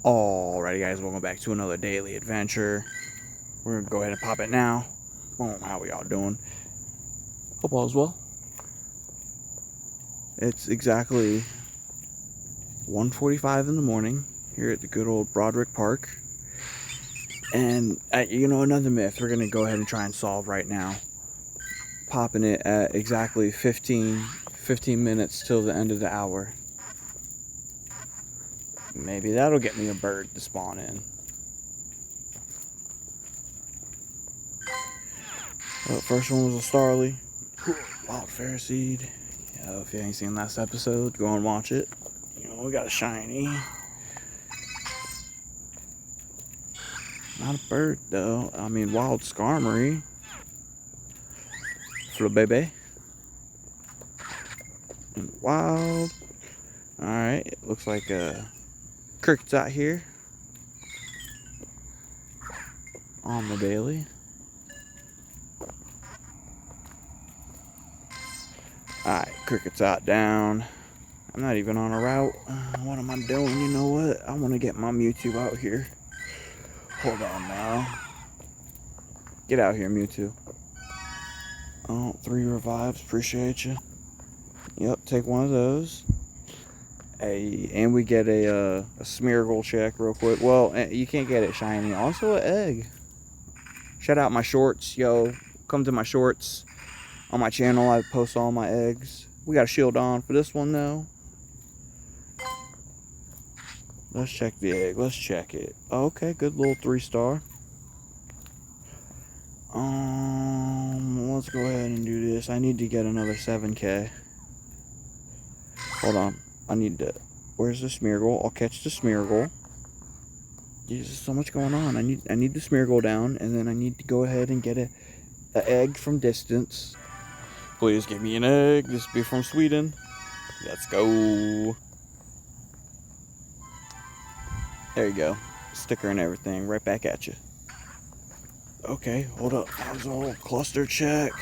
Alrighty guys, welcome back to another daily adventure. We're gonna go ahead and pop it now. Boom, how we all doing? Hope all is well. It's exactly 1:45 in the morning here at the good old Broderick Park. And another myth we're gonna go ahead and try and solve right now. Popping it at exactly 15 minutes till the end of the hour. Maybe that'll get me a bird to spawn in. Well, first one was a Starly. Wild Ferroseed. Yeah, if you ain't seen last episode, go and watch it. We got a shiny. Not a bird, though. I mean, Wild Skarmory. Flabebe. And wild. Alright, it looks like crickets out here. On the daily. Alright, crickets out down. I'm not even on a route. What am I doing? You know what? I want to get my Mewtwo out here. Hold on now. Get out here, Mewtwo. Oh, 3 revives. Appreciate you. Yep, take one of those. Hey, and we get a Smeargle check real quick. Well, you can't get it shiny. Also an egg. Shout out my shorts. Yo, come to my shorts. On my channel, I post all my eggs. We got a shield on for this one, though. Let's check the egg. Let's check it. Okay, good little 3-star. Let's go ahead and do this. I need to get another 7K. Hold on. I need to... Where's the Smeargle? I'll catch the Smeargle. There's so much going on. I need the Smeargle down, and then I need to go ahead and get an egg from distance. Please give me an egg. This be from Sweden. Let's go. There you go. Sticker and everything. Right back at you. Okay, hold up. That was a whole cluster check.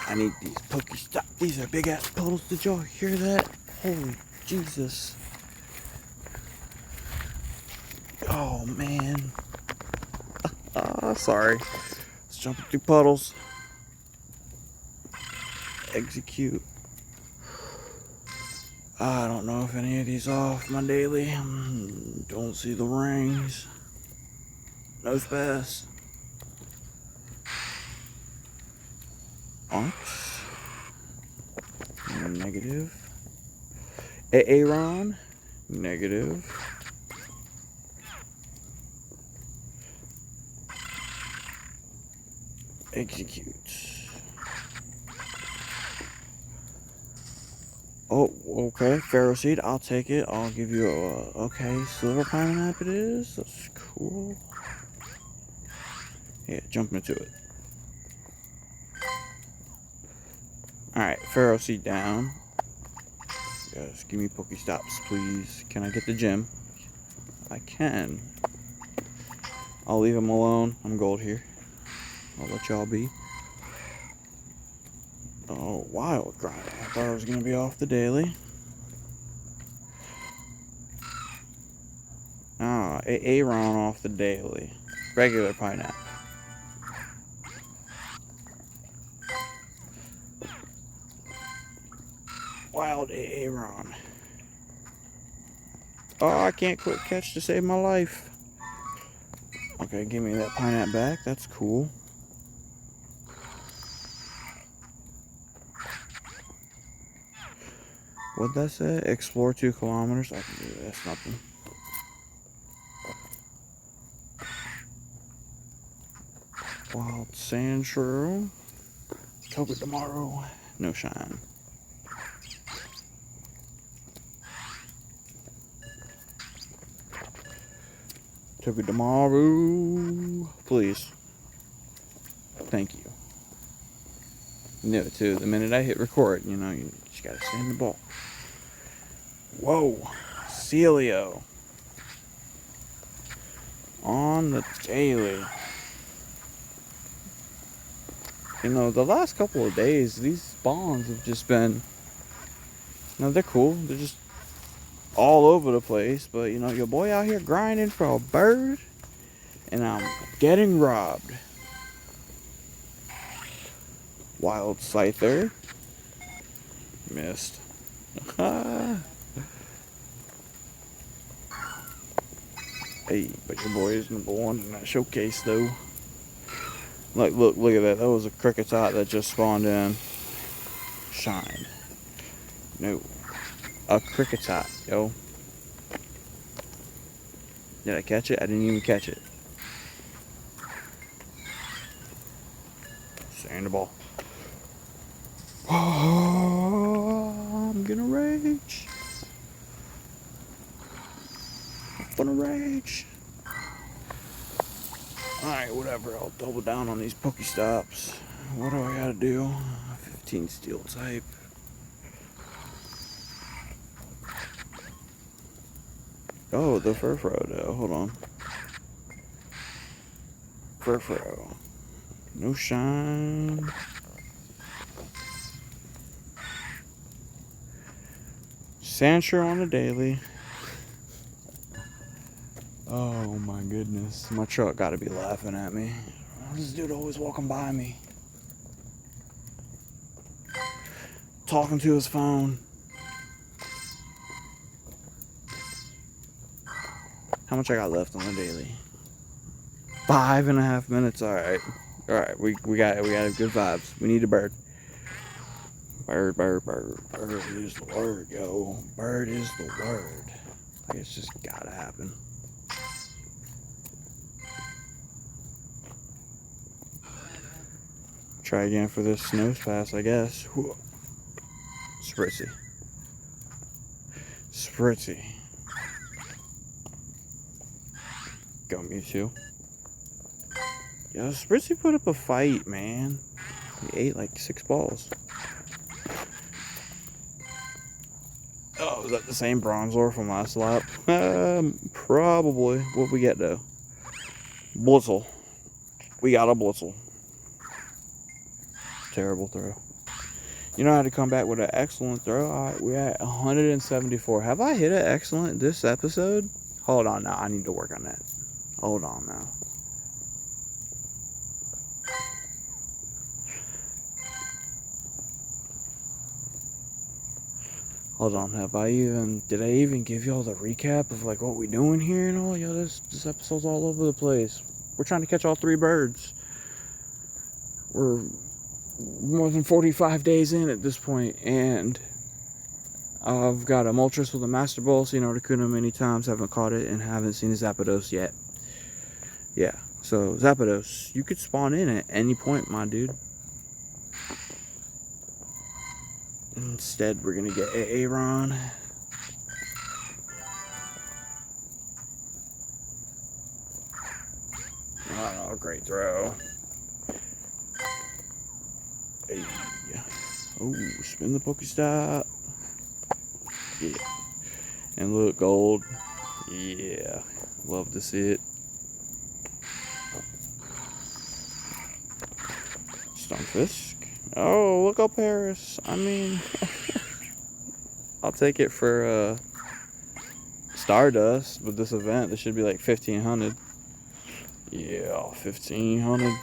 I need these Pokestops. These are big ass puddles. Did y'all hear that? Holy Jesus. Oh man. Sorry. Let's jump through puddles. Execute. I don't know if any of these off my daily. Don't see the rings. No spaz. Onks. Negative. Aaron. Negative. Execute. Oh, okay. Ferroseed, I'll take it. I'll give you a... Okay, Silver Pineapple it is. That's cool. Yeah, jump into it. Alright, Ferroseed down. Yes, give me Pokestops, please. Can I get the gym? I can. I'll leave him alone. I'm gold here. I'll let y'all be. Oh, wild grind. I thought I was going to be off the daily. Ah, Aaron off the daily. Regular pineapple. Wild Aaron. Oh, I can't quit catch to save my life. Okay, give me that pineapple back. That's cool. What'd that say? Explore 2 kilometers. I can do that. That's nothing. Wild Sandshrew. Toby tomorrow. No shine. Toby tomorrow. Please. Thank you. You know it too. The minute I hit record, you just gotta stay in the ball. Whoa. Celio. On the daily. The last couple of days, these spawns have just been... they're cool. They're just all over the place. But, you know, your boy out here grinding for a bird, and I'm getting robbed. Wild Scyther. Missed. Hey, but your boy is number 1 in that showcase, though. Like, look at that. That was a cricket tot that just spawned in. Shine. No. A cricket tot, yo. Did I catch it? I didn't even catch it. Sand the ball. Oh, I'm gonna rage. I'm gonna rage. Alright, whatever. I'll double down on these Pokestops. What do I gotta do? 15 steel type. Oh, the Furfro though. Hold on. Furfro. No shine. Sandshrew on the daily. Oh my goodness. My truck gotta be laughing at me. This dude always walking by me. Talking to his phone. How much I got left on the daily? 5.5 minutes. Alright. Alright, we got good vibes. We need a bird. Bird. Bird is the word, yo. Bird is the word. Like, it's just gotta happen. Try again for this snow pass, I guess. Spritzy. Go Mewtwo. Yo, Spritzy put up a fight, man. He ate like 6 balls. Oh, is that the same Bronzor from last lap? Probably. What we get though? Blitzel. We got a Blitzel. Terrible throw. You know how to come back with an excellent throw? Alright, we're at 174. Have I hit an excellent this episode? Hold on now. I need to work on that. Hold on now. Hold on, did I even give y'all the recap of like what we doing here and all? Yo, this episode's all over the place. We're trying to catch all 3 birds. We're more than 45 days in at this point, and I've got a Moltres with a Master Ball, seen Articuno many times, haven't caught it, and haven't seen a Zapdos yet. Yeah, so Zapdos, you could spawn in at any point, my dude. Instead, we're gonna get Aaron. Oh, great throw. Hey. Oh, spin the Pokestop. Yeah. And look, gold. Yeah. Love to see it. Stunfisk. Oh, look up Paris. I mean, I'll take it for Stardust with this event. This should be like 1,500. Yeah, 1,500.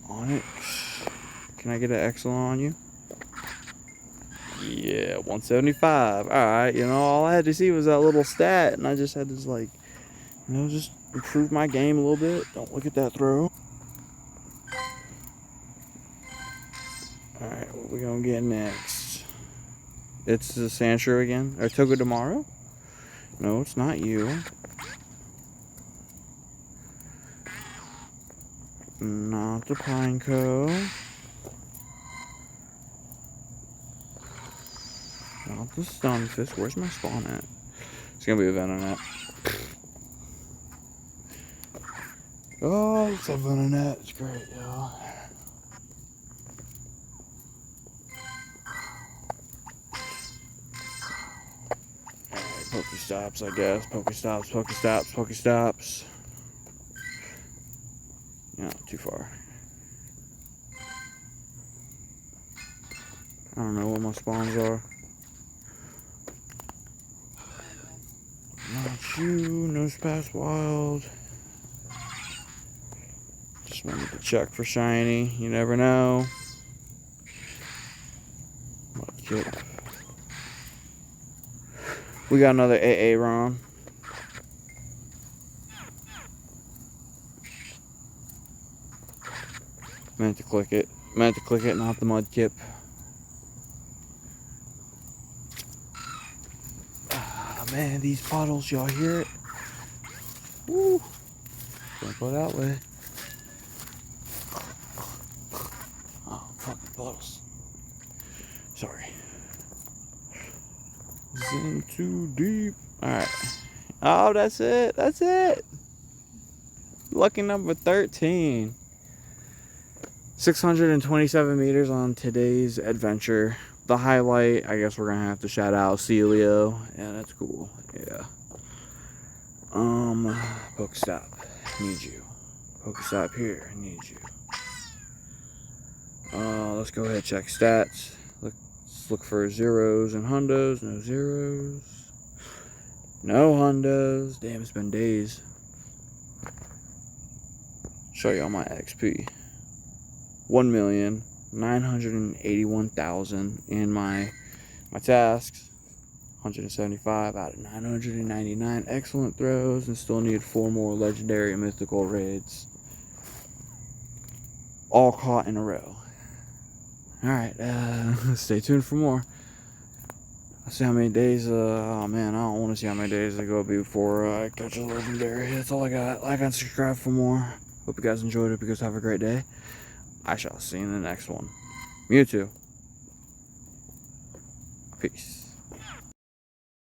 Onyx. Can I get an excellent on you? Yeah, 175. Alright, you know, all I had to see was that little stat, and I just had to, like, you know, just improve my game a little bit. Don't look at that throw. Alright, what we gonna get next? It's the Sandshrew again? Or Togedemaru? No, it's not you. Not the Pineco. Not the Stunfisk. Where's my spawn at? It's gonna be a Venonat. Oh, it's a Venonat. It's great, y'all. Alright, Pokestops, I guess. Pokestops. Yeah, too far. I don't know what my spawns are. Not you, no Spass Wild. Just wanted to check for shiny. You never know. Mudkip. We got another AA ROM. Meant to click it. Meant to click it, not the Mudkip. Ah, man, these puddles, y'all hear it? Woo! Don't go that way. Oh, fucking puddles. Sorry. In too deep. Alright. Oh, that's it. That's it. Lucky number 13. 627 meters on today's adventure. The highlight, I guess we're gonna have to shout out Celio. Yeah, that's cool. Yeah. Pokestop. Need you. Pokestop here. Need you. Let's go ahead and check stats. Let's look for zeros and hundos. No zeros. No hundos. Damn, it's been days. Show y'all my XP. 1,981,000 in my tasks. 175 out of 999 excellent throws, and still need 4 more legendary and mythical raids. All caught in a row. Alright, stay tuned for more. I'll see how many days, oh man, I don't want to see how many days I go before I catch a legendary. That's all I got. Like and subscribe for more. Hope you guys enjoyed it. Hope you guys have a great day. I shall see you in the next one. Mewtwo. Peace.